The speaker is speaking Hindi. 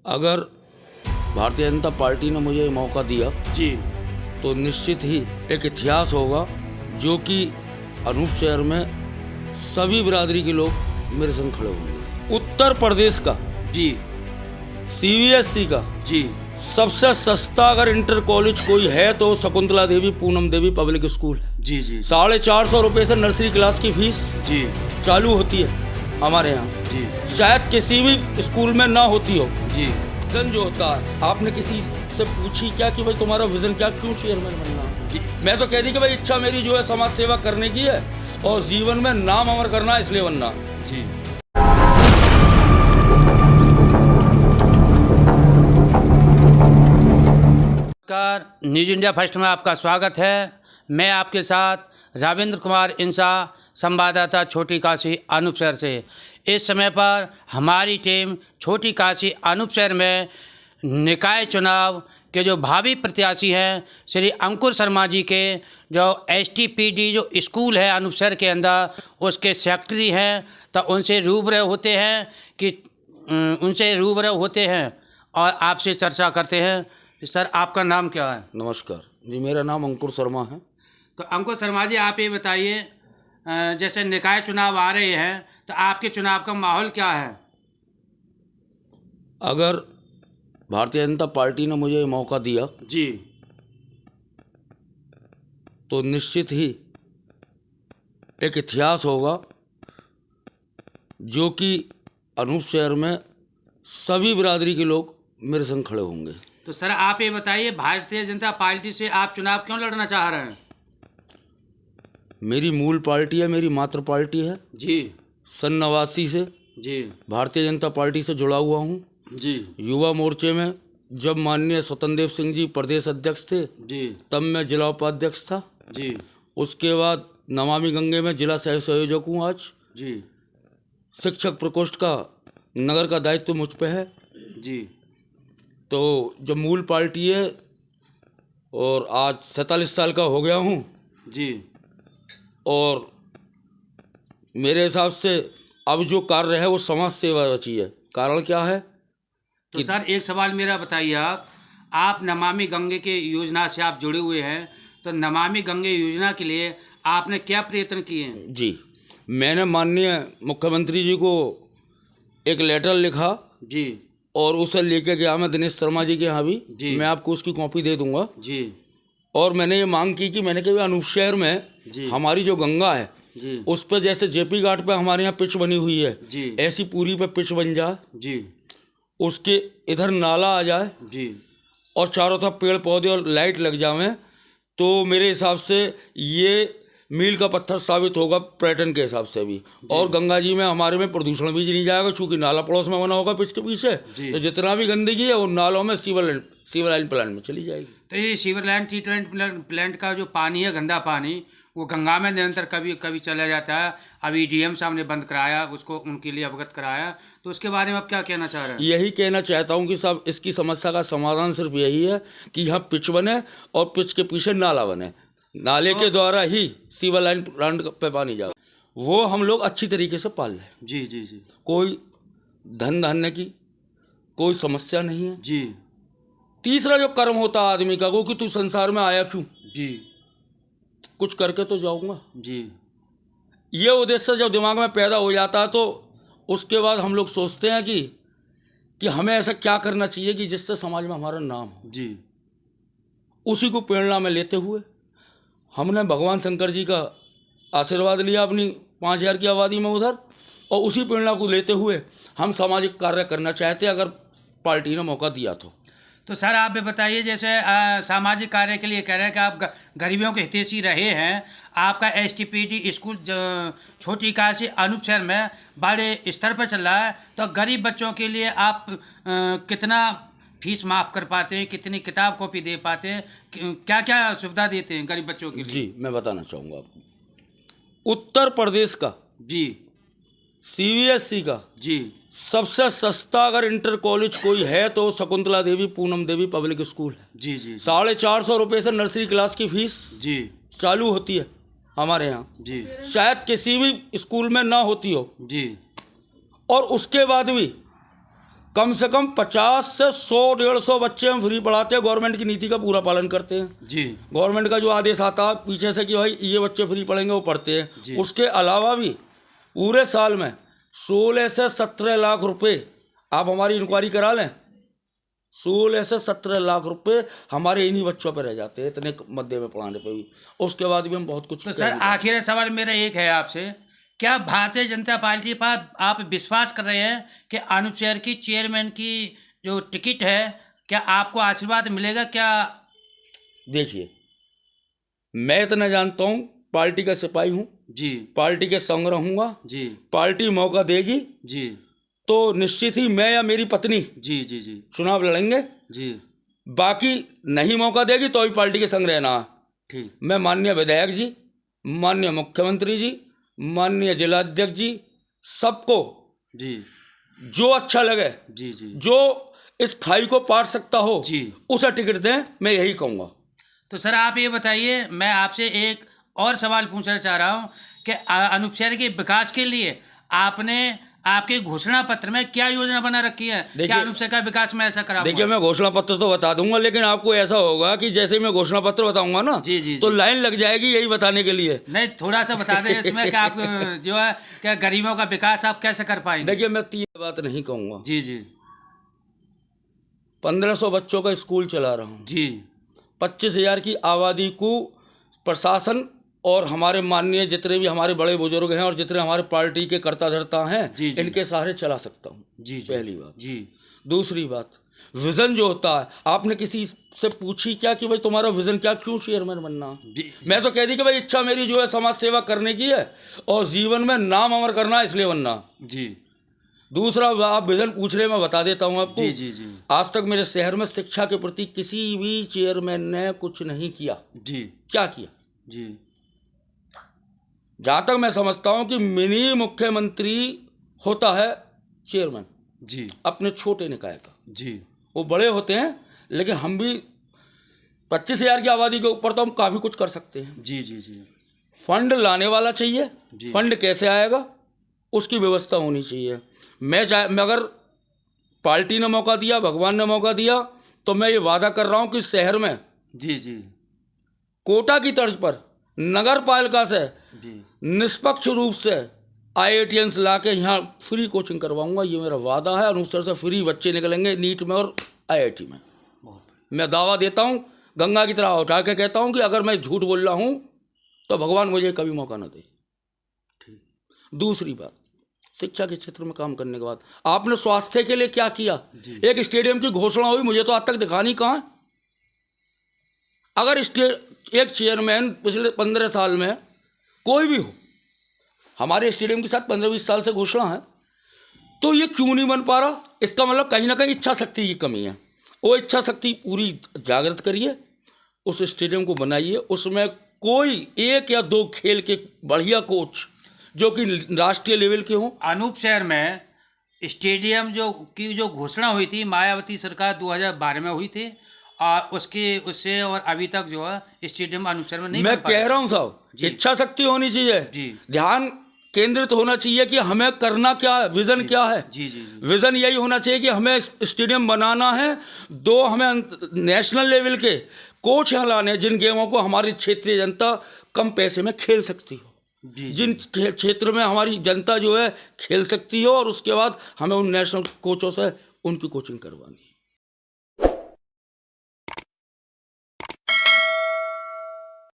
अगर भारतीय जनता पार्टी ने मुझे मौका दिया जी तो निश्चित ही एक इतिहास होगा जो कि अनूप शहर में सभी बिरादरी के लोग मेरे संग खड़े होंगे। उत्तर प्रदेश का जी सीबीएसई का जी सबसे सस्ता अगर इंटर कॉलेज कोई है तो शकुंतला देवी पूनम देवी पब्लिक स्कूल है। जी जी 450 रुपये से नर्सरी क्लास की फीस जी चालू होती है हमारे यहाँ। जी शायद किसी भी स्कूल में ना होती हो। जी विजन जो होता है, आपने किसी से पूछी क्या कि भाई तुम्हारा विजन क्या, क्यों चेयरमैन बनना? जी मैं तो कह दी कि भाई इच्छा मेरी जो है समाज सेवा करने की है और जीवन में नाम अमर करना है, इसलिए बनना। जी नमस्कार, न्यूज इंडिया फर्स्ट में आपका स्वागत है। मैं आपके साथ राविंद्र कुमार इंसा, संवाददाता छोटी काशी अनूप शहर से। इस समय पर हमारी टीम छोटी काशी अनूप शहर में निकाय चुनाव के जो भावी प्रत्याशी हैं श्री अंकुर शर्मा जी के जो एसटीपीडी जो स्कूल है अनूप शहर के अंदर उसके सेक्रेटरी हैं, तो उनसे रूबरू होते हैं और आपसे चर्चा करते हैं। सर, आपका नाम क्या है? नमस्कार जी, मेरा नाम अंकुर शर्मा है। तो अंकुर शर्मा जी, आप ये बताइए, जैसे निकाय चुनाव आ रहे हैं तो आपके चुनाव का माहौल क्या है? अगर भारतीय जनता पार्टी ने मुझे मौका दिया जी तो निश्चित ही एक इतिहास होगा जो कि अनूप शहर में सभी बिरादरी के लोग मेरे संग खड़े होंगे। तो सर, आप ये बताइए, भारतीय जनता पार्टी से आप चुनाव क्यों लड़ना चाह रहे हैं? मेरी मूल पार्टी है, मेरी मातृ पार्टी है। जी सन 89 से जी भारतीय जनता पार्टी से जुड़ा हुआ हूँ। जी युवा मोर्चे में जब माननीय स्वतंत्र देव सिंह जी प्रदेश अध्यक्ष थे जी तब मैं जिला उपाध्यक्ष था। जी उसके बाद नमामि गंगे में जिला सह संयोजक हूँ। आज जी शिक्षक प्रकोष्ठ का नगर का दायित्व मुझ पे है। जी तो जब मूल पार्टी है और आज 47 साल का हो गया हूँ जी और मेरे हिसाब से अब जो कार्य है वो समाज सेवा रची है। कारण क्या है? तो सर, एक सवाल मेरा बताइए, आप नमामि गंगे के योजना से आप जुड़े हुए हैं, तो नमामि गंगे योजना के लिए आपने क्या प्रयत्न किए हैं? जी, मैंने माननीय मुख्यमंत्री जी को एक लेटर लिखा जी और उसे लेके गया मैं दिनेश शर्मा जी के यहाँ भी। जी। मैं आपको उसकी कॉपी दे दूंगा। जी और मैंने ये मांग की कि मैंने कहा अनूप शहर में जी हमारी जो गंगा है जी उस पर जैसे जेपी घाट पे हमारे यहाँ पिच बनी हुई है, जी ऐसी पूरी पे पिच बन जाए, जी उसके इधर नाला आ जाए जी और चारों तरफ पेड़ पौधे और लाइट लग जावे, तो मेरे हिसाब से ये मील का पत्थर साबित होगा पर्यटन के हिसाब से भी। और गंगा जी में हमारे में प्रदूषण भी नहीं जाएगा, चूँकि नाला पड़ोस में बना होगा पिच के पीछे, तो जितना भी गंदगी है वो नालों में सीवर लाइन प्लांट में चली जाएगी। तो ये सीवर लाइन ट्रीटमेंट प्लांट का जो पानी है, गंदा पानी, वो गंगा में निरंतर कभी कभी चला जाता है। अभी डीएम साहब ने बंद कराया, उसको उनके लिए अवगत कराया, तो उसके बारे में आप क्या कहना चाह रहे हैं? यही कहना चाहता हूँ कि सब इसकी समस्या का समाधान सिर्फ यही है कि यहाँ पिच बने और पिच के पीछे नाला बने, नाले के द्वारा ही सीवर लाइन प्लांट पे पानी जाए, वो हम लोग अच्छी तरीके से पाल लें। जी जी जी कोई धन धान्य की कोई समस्या नहीं है। जी तीसरा जो कर्म होता है आदमी का, वो कि तू संसार में आया क्यों, जी कुछ करके तो जाऊंगा। जी ये उद्देश्य जब दिमाग में पैदा हो जाता है तो उसके बाद हम लोग सोचते हैं कि हमें ऐसा क्या करना चाहिए कि जिससे समाज में हमारा नाम हो। जी उसी को प्रेरणा में लेते हुए हमने भगवान शंकर जी का आशीर्वाद लिया अपनी 5000 की आबादी में उधर, और उसी प्रेरणा को लेते हुए हम सामाजिक कार्य करना चाहते हैं अगर पार्टी ने मौका दिया तो सर, आप भी बताइए, जैसे सामाजिक कार्य के लिए कह रहे हैं कि आप गरीबियों के हितैषी रहे हैं। आपका एसटीपीडी स्कूल छोटी काशी अनूप शहर में बड़े स्तर पर चल रहा है, तो गरीब बच्चों के लिए आप कितना फीस माफ़ कर पाते हैं, कितनी किताब कॉपी दे पाते हैं, क्या क्या सुविधा देते हैं गरीब बच्चों के लिए? जी, मैं बताना चाहूँगा आपको। उत्तर प्रदेश का जी CBSE का जी सबसे सस्ता अगर इंटर कॉलेज कोई है तो शकुंतला देवी पूनम देवी पब्लिक स्कूल है। जी जी 450 रुपये से नर्सरी क्लास की फीस जी चालू होती है हमारे यहाँ, जी शायद किसी भी स्कूल में ना होती हो। जी और उसके बाद भी कम से कम 50 से 100-150 बच्चे हम फ्री पढ़ाते हैं। गवर्नमेंट की नीति का पूरा पालन करते हैं। जी गवर्नमेंट का जो आदेश आता है पीछे से कि भाई ये बच्चे फ्री पढ़ेंगे, वो पढ़ते जी। हैं। उसके अलावा भी पूरे साल में 16 से 17 लाख रुपए, आप हमारी इंक्वायरी करा लें, 16 से 17 लाख रुपए हमारे इन्हीं बच्चों पर रह जाते हैं, इतने मध्य में पढ़ाने पर भी। उसके बाद भी हम बहुत कुछ तो सर आखिरी सवाल मेरा एक है आपसे, क्या भारतीय जनता पार्टी पर आप विश्वास कर रहे हैं कि अनूप शहर की चेयरमैन की जो टिकट है, क्या आपको आशीर्वाद मिलेगा क्या? देखिए, मैं इतना जानता हूँ, पार्टी का सिपाही हूँ जी पार्टी के संग रहूँगा। जी पार्टी मौका देगी जी तो निश्चित ही मैं या मेरी पत्नी जी जी जी चुनाव लड़ेंगे। जी बाकी नहीं मौका देगी तो भी पार्टी के संग रहना है। ठीक मैं माननीय विधायक जी, माननीय मुख्यमंत्री जी, माननीय जिलाध्यक्ष जी, सबको जी जो अच्छा लगे, जी जी जो इस खाई को पाट सकता हो, जी। उसे टिकट दें, मैं यही कहूँगा। तो सर आप ये बताइए, मैं आपसे एक और सवाल पूछना चाह रहा हूँ कि अनूप शहर के विकास के लिए आपने आपके घोषणा पत्र में क्या योजना बना रखी है? क्या अनूप शहर का विकास में ऐसा करा? देखिए, मैं घोषणा पत्र तो बता दूंगा, लेकिन आपको ऐसा होगा कि जैसे ही मैं घोषणा पत्र बताऊंगा ना, जी जी तो लाइन लग जाएगी यही बताने के लिए। नहीं, थोड़ा सा बता दें इसमें कि आप जो है क्या गरीबों का विकास आप कैसे कर पाएंगे? देखिए, मैं 3 बात नहीं कहूँगा। जी जी 1500 बच्चों का स्कूल चला रहा हूँ, जी 25,000 की आबादी को प्रशासन और हमारे माननीय जितने भी हमारे बड़े बुजुर्ग हैं और जितने हमारे पार्टी के कर्ता धर्ता हैं, जी, जी। इनके सहारे चला सकता हूँ। जी जी पहली बात। जी दूसरी बात, विज़न जो होता है, आपने किसी से पूछी क्या कि भाई तुम्हारा विज़न क्या, क्यों चेयरमैन बनना? जी मैं तो कह दी कि भाई इच्छा मेरी जो है समाज सेवा करने की है और जीवन में नाम अमर करना है, इसलिए बनना। जी दूसरा, आप विज़न पूछ रहे, मैं बता देता हूँ आपको। जी जी जी आज तक मेरे शहर में शिक्षा के प्रति किसी भी चेयरमैन ने कुछ नहीं किया। जी क्या किया? जी जहाँ तक मैं समझता हूँ कि मिनी मुख्यमंत्री होता है चेयरमैन जी अपने छोटे निकाय का। जी वो बड़े होते हैं, लेकिन हम भी 25,000 की आबादी के ऊपर तो हम काफ़ी कुछ कर सकते हैं। जी जी जी फंड लाने वाला चाहिए। जी। फंड कैसे आएगा, उसकी व्यवस्था होनी चाहिए। मैं अगर पार्टी ने मौका दिया, भगवान ने मौका दिया, तो मैं ये वादा कर रहा हूँ कि शहर में जी जी कोटा की तर्ज पर नगर पालिका से जी निष्पक्ष रूप से IITians ला के यहाँ फ्री कोचिंग करवाऊंगा। ये मेरा वादा है। अनुसार से फ्री बच्चे निकलेंगे नीट में और IIT में। बहुत मैं दावा देता हूँ, गंगा की तरह उठा के कहता हूँ कि अगर मैं झूठ बोल रहा हूँ तो भगवान मुझे कभी मौका न दे। ठीक दूसरी बात, शिक्षा के क्षेत्र में काम करने के बाद आपने स्वास्थ्य के लिए क्या किया? जी। एक स्टेडियम की घोषणा हुई, मुझे तो आज तक दिखानी कहाँ है। अगर एक चेयरमैन पिछले 15 साल में कोई भी हो, हमारे स्टेडियम के साथ 15-20 साल से घोषणा है, तो ये क्यों नहीं बन पा रहा? इसका मतलब कहीं ना कहीं इच्छा शक्ति की कमी है। वो इच्छा शक्ति पूरी जागृत करिए, उस स्टेडियम को बनाइए, उसमें कोई 1 या 2 खेल के बढ़िया कोच जो कि राष्ट्रीय लेवल के हों। अनूप शहर में स्टेडियम जो घोषणा हुई थी मायावती सरकार 2012 में हुई थी, और उससे और अभी तक जो है स्टेडियम अनूप शहर में नहीं मैं बन पाया। कह रहा हूँ साहब, इच्छा शक्ति होनी चाहिए, जी। ध्यान केंद्रित होना चाहिए कि हमें करना क्या है, विजन क्या है। जी जी जी विजन यही होना चाहिए कि हमें स्टेडियम बनाना है, 2 हमें नेशनल लेवल के कोच यहाँ लाने हैं जिन गेमों को हमारी क्षेत्रीय जनता कम पैसे में खेल सकती हो, जी जिन क्षेत्र में हमारी जनता जो है खेल सकती हो, और उसके बाद हमें उन नेशनल कोचों से उनकी कोचिंग करवानी है।